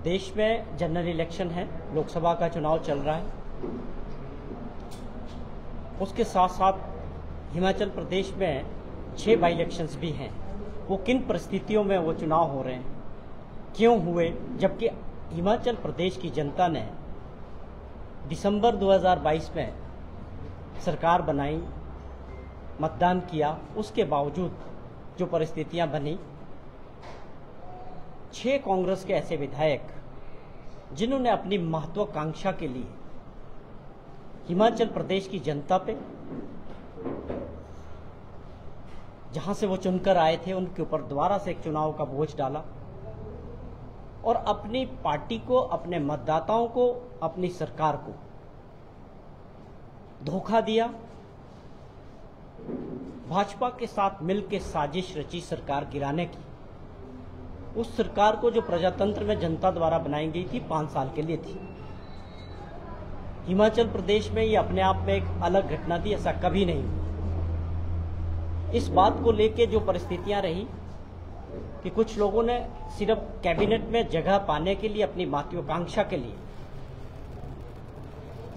प्रदेश में general election है, लोकसभा का चुनाव चल रहा है। उसके साथ साथ हिमाचल प्रदेश में 6 बाई इलेक्शंस भी हैं। वो किन परिस्थितियों में वो चुनाव हो रहे हैं, क्यों हुए, जबकि हिमाचल प्रदेश की जनता ने दिसंबर 2022 में सरकार बनाई, मतदान किया, उसके बावजूद जो परिस्थितियां बनी, 6 कांग्रेस के ऐसे विधायक जिन्होंने अपनी महत्वाकांक्षा के लिए हिमाचल प्रदेश की जनता पे, जहां से वो चुनकर आए थे, उनके ऊपर दोबारा से एक चुनाव का बोझ डाला और अपनी पार्टी को, अपने मतदाताओं को, अपनी सरकार को धोखा दिया। भाजपा के साथ मिलकर साजिश रची सरकार गिराने की। उस सरकार को जो प्रजातंत्र में जनता द्वारा बनाई गई थी, 5 साल के लिए थी। हिमाचल प्रदेश में ये अपने आप में एक अलग घटना थी, ऐसा कभी नहीं हुआ। इस बात को लेके जो परिस्थितियां रही कि कुछ लोगों ने सिर्फ कैबिनेट में जगह पाने के लिए, अपनी महत्वाकांक्षा के लिए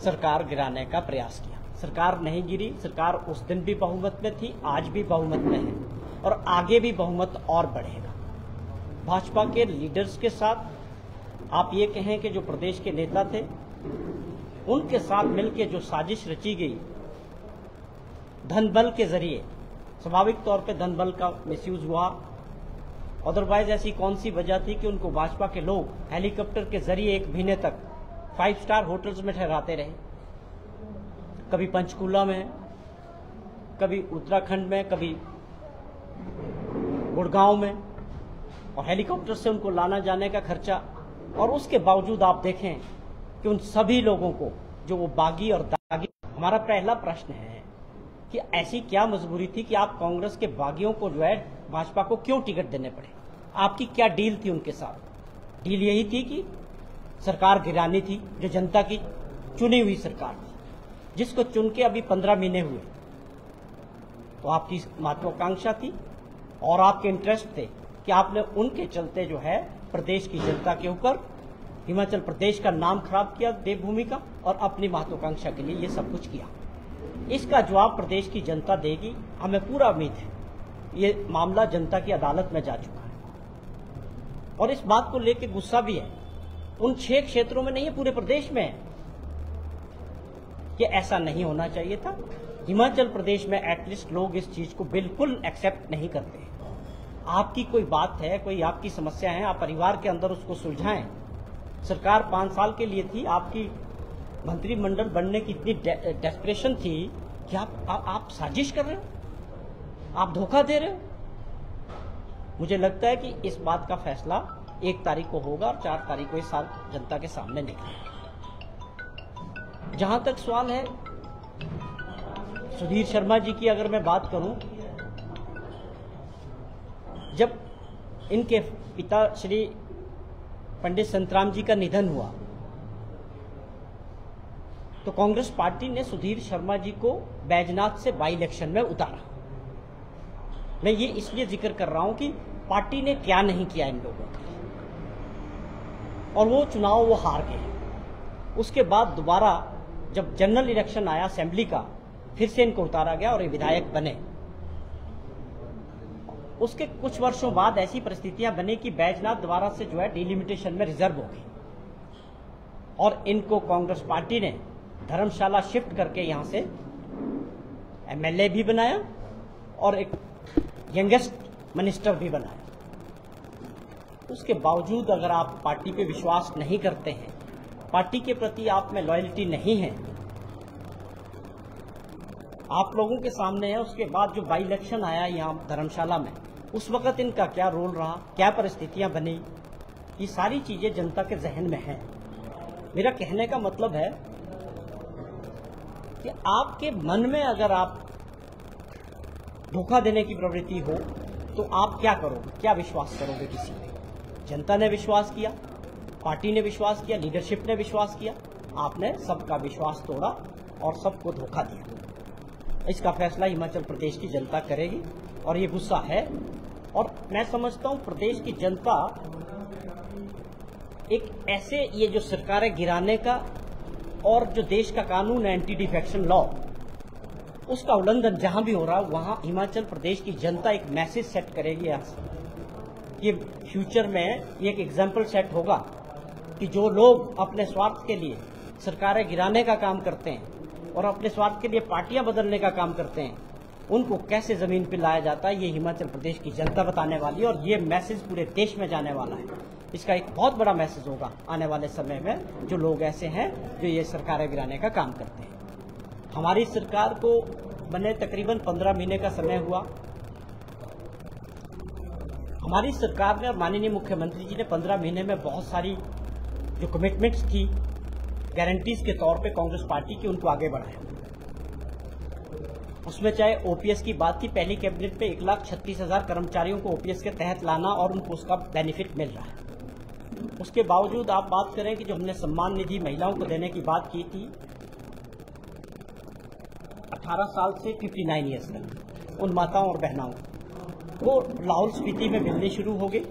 सरकार गिराने का प्रयास किया। सरकार नहीं गिरी। सरकार उस दिन भी बहुमत में थी, आज भी बहुमत में है और आगे भी बहुमत और बढ़ेगा। भाजपा के लीडर्स के साथ आप ये कहें कि जो प्रदेश के नेता थे, उनके साथ मिलकर जो साजिश रची गई धन बल के जरिए, स्वाभाविक तौर पे धन बल का मिसयूज हुआ। अदरवाइज ऐसी कौन सी वजह थी कि उनको भाजपा के लोग हेलीकॉप्टर के जरिए 1 महीने तक 5 स्टार होटल्स में ठहराते रहे, कभी पंचकूला में, कभी उत्तराखंड में, कभी गुड़गांव में, और हेलीकॉप्टर से उनको लाना जाने का खर्चा। और उसके बावजूद आप देखें कि उन सभी लोगों को जो वो बागी और दागी। हमारा पहला प्रश्न है कि ऐसी क्या मजबूरी थी कि आप कांग्रेस के बागियों को जो है भाजपा को क्यों टिकट देने पड़े? आपकी क्या डील थी उनके साथ? डील यही थी कि सरकार गिरानी थी, जो जनता की चुनी हुई सरकार थी, जिसको चुन के अभी 15 महीने हुए। तो आपकी महत्वाकांक्षा थी और आपके इंटरेस्ट थे कि आपने उनके चलते जो है प्रदेश की जनता के ऊपर, हिमाचल प्रदेश का नाम खराब किया, देवभूमि का, और अपनी महत्वाकांक्षा के लिए ये सब कुछ किया। इसका जवाब प्रदेश की जनता देगी, हमें पूरा उम्मीद है। ये मामला जनता की अदालत में जा चुका है और इस बात को लेकर गुस्सा भी है। उन 6 क्षेत्रों में नहीं है, पूरे प्रदेश में है। कि ऐसा नहीं होना चाहिए था। हिमाचल प्रदेश में एटलीस्ट लोग इस चीज को बिल्कुल एक्सेप्ट नहीं करते। आपकी कोई बात है, कोई आपकी समस्या है, आप परिवार के अंदर उसको सुलझाएं। सरकार 5 साल के लिए थी, आपकी मंत्रिमंडल बनने की इतनी डेस्परेशन थी कि आप साजिश कर रहे हो, आप धोखा दे रहे हो। मुझे लगता है कि इस बात का फैसला 1 तारीख को होगा और 4 तारीख को इस साल जनता के सामने निकलेगा। जहां तक सवाल है सुधीर शर्मा जी की, अगर मैं बात करूं, जब इनके पिता श्री पंडित संतराम जी का निधन हुआ तो कांग्रेस पार्टी ने सुधीर शर्मा जी को बैजनाथ से बाई इलेक्शन में उतारा। मैं ये इसलिए जिक्र कर रहा हूं कि पार्टी ने क्या नहीं किया इन लोगों का, और वो चुनाव वो हार गए। उसके बाद दोबारा जब जनरल इलेक्शन आया असेंबली का, फिर से इनको उतारा गया और ये विधायक बने। उसके कुछ वर्षों बाद ऐसी परिस्थितियां बनी कि बैजनाथ दोबारा से जो है डिलिमिटेशन में रिजर्व हो गई और इनको कांग्रेस पार्टी ने धर्मशाला शिफ्ट करके यहां से एमएलए भी बनाया और एक यंगेस्ट मिनिस्टर भी बनाया। उसके बावजूद अगर आप पार्टी पे विश्वास नहीं करते हैं, पार्टी के प्रति आप में लॉयल्टी नहीं है, आप लोगों के सामने है। उसके बाद जो बाई इलेक्शन आया यहाँ धर्मशाला में, उस वक्त इनका क्या रोल रहा, क्या परिस्थितियां बनी, ये सारी चीजें जनता के जहन में हैं। मेरा कहने का मतलब है कि आपके मन में अगर आप धोखा देने की प्रवृत्ति हो तो आप क्या करोगे, क्या विश्वास करोगे किसी पे? जनता ने विश्वास किया, पार्टी ने विश्वास किया, लीडरशिप ने विश्वास किया, आपने सबका विश्वास तोड़ा और सबको धोखा दिया। इसका फैसला हिमाचल प्रदेश की जनता करेगी और ये गुस्सा है। और मैं समझता हूं प्रदेश की जनता एक ऐसे ये जो सरकारें गिराने का और जो देश का कानून है एंटी डिफेक्शन लॉ, उसका उल्लंघन जहां भी हो रहा है वहां हिमाचल प्रदेश की जनता एक मैसेज सेट करेगी। यहाँ से ये फ्यूचर में एक एग्जाम्पल सेट होगा कि जो लोग अपने स्वार्थ के लिए सरकारें गिराने का काम करते हैं और अपने स्वार्थ के लिए पार्टियां बदलने का काम करते हैं, उनको कैसे जमीन पर लाया जाता है, ये हिमाचल प्रदेश की जनता बताने वाली है। और ये मैसेज पूरे देश में जाने वाला है। इसका एक बहुत बड़ा मैसेज होगा आने वाले समय में, जो लोग ऐसे हैं जो ये सरकारें गिराने का काम करते हैं। हमारी सरकार को बने तकरीबन 15 महीने का समय हुआ। हमारी सरकार ने और माननीय मुख्यमंत्री जी ने 15 महीने में बहुत सारी जो कमिटमेंट्स थी गारंटीज के तौर पे कांग्रेस पार्टी की, उनको आगे बढ़ाया। उसमें चाहे ओपीएस की बात थी, पहली कैबिनेट पे 1,36,000 कर्मचारियों को ओपीएस के तहत लाना और उनको उसका बेनिफिट मिल रहा है। उसके बावजूद आप बात करें कि जो हमने सम्मान निधि महिलाओं को देने की बात की थी 18 साल से 59 ईयर्स तक, उन माताओं और बहनाओं वो लाहौल स्पीति में मिलनी शुरू हो गई।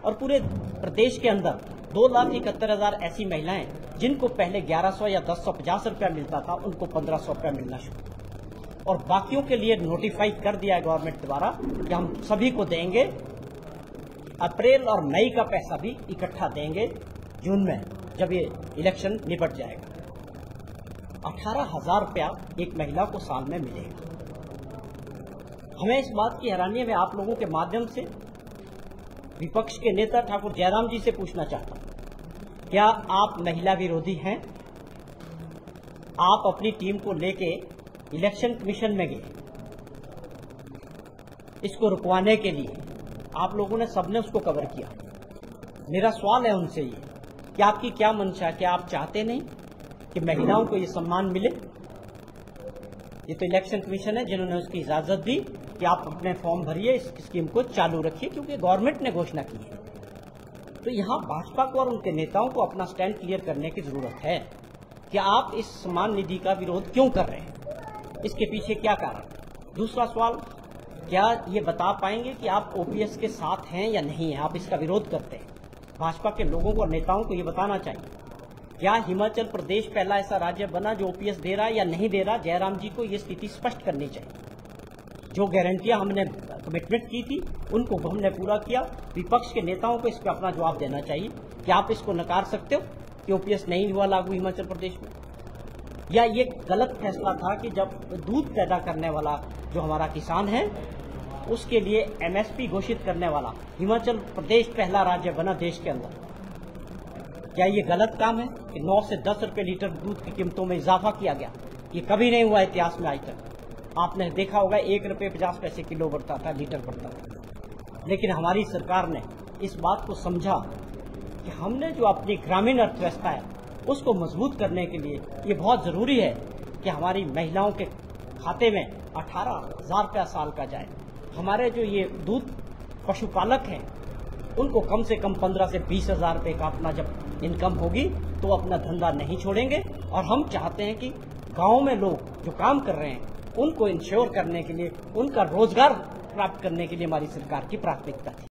और पूरे प्रदेश के अंदर 2,71,000 ऐसी महिलाएं जिनको पहले 1100 या 1050 रुपया मिलता था, उनको 1500 रुपया मिलना शुरू। और बाकियों के लिए नोटिफाई कर दिया है गवर्नमेंट द्वारा कि हम सभी को देंगे। अप्रैल और मई का पैसा भी इकट्ठा देंगे जून में, जब ये इलेक्शन निपट जाएगा। 18,000 रुपया एक महिला को साल में मिलेगा। हमें इस बात की हैरानी है, मैं आप लोगों के माध्यम से विपक्ष के नेता ठाकुर जयराम जी से पूछना चाहता हूं, क्या आप महिला विरोधी हैं? आप अपनी टीम को लेके इलेक्शन कमीशन में गए, इसको रुकवाने के लिए आप लोगों ने सबने उसको कवर किया। मेरा सवाल है उनसे ये कि आपकी क्या मंशा है? क्या आप चाहते नहीं कि महिलाओं को ये सम्मान मिले? ये तो इलेक्शन कमीशन है जिन्होंने उसकी इजाजत दी कि आप अपने फॉर्म भरिए, इस स्कीम को चालू रखिए, क्योंकि गवर्नमेंट ने घोषणा की है। तो यहाँ भाजपा को और उनके नेताओं को अपना स्टैंड क्लियर करने की जरूरत है कि आप इस सम्मान निधि का विरोध क्यों कर रहे हैं, इसके पीछे क्या कारण। दूसरा सवाल, क्या ये बता पाएंगे कि आप ओपीएस के साथ हैं या नहीं है? आप इसका विरोध करते हैं। भाजपा के लोगों को और नेताओं को ये बताना चाहिए, क्या हिमाचल प्रदेश पहला ऐसा राज्य बना जो ओपीएस दे रहा है या नहीं दे रहा? जयराम जी को ये स्थिति स्पष्ट करनी चाहिए। जो गारंटियां हमने कमिटमेंट की थी उनको हमने पूरा किया। विपक्ष के नेताओं को इस पर अपना जवाब देना चाहिए कि आप इसको नकार सकते हो कि ओपीएस नहीं हुआ लागू हिमाचल प्रदेश में, या ये गलत फैसला था कि जब दूध पैदा करने वाला जो हमारा किसान है उसके लिए एमएसपी घोषित करने वाला हिमाचल प्रदेश पहला राज्य बना देश के अंदर। क्या ये गलत काम है कि 9 से 10 रुपए लीटर दूध की कीमतों में इजाफा किया गया? ये कभी नहीं हुआ इतिहास में आज तक। आपने देखा होगा 1 रुपये 50 पैसे किलो बढ़ता था, लीटर बढ़ता था। लेकिन हमारी सरकार ने इस बात को समझा कि हमने जो अपनी ग्रामीण अर्थव्यवस्था है उसको मजबूत करने के लिए ये बहुत जरूरी है कि हमारी महिलाओं के खाते में 18,000 रुपया साल का जाए। हमारे जो ये दूध पशुपालक हैं उनको कम से कम 15 से 20,000 रुपये का अपना जब इनकम होगी तो अपना धंधा नहीं छोड़ेंगे। और हम चाहते हैं कि गाँव में लोग जो काम कर रहे हैं उनको इंश्योर करने के लिए, उनका रोजगार प्राप्त करने के लिए हमारी सरकार की प्राथमिकता थी।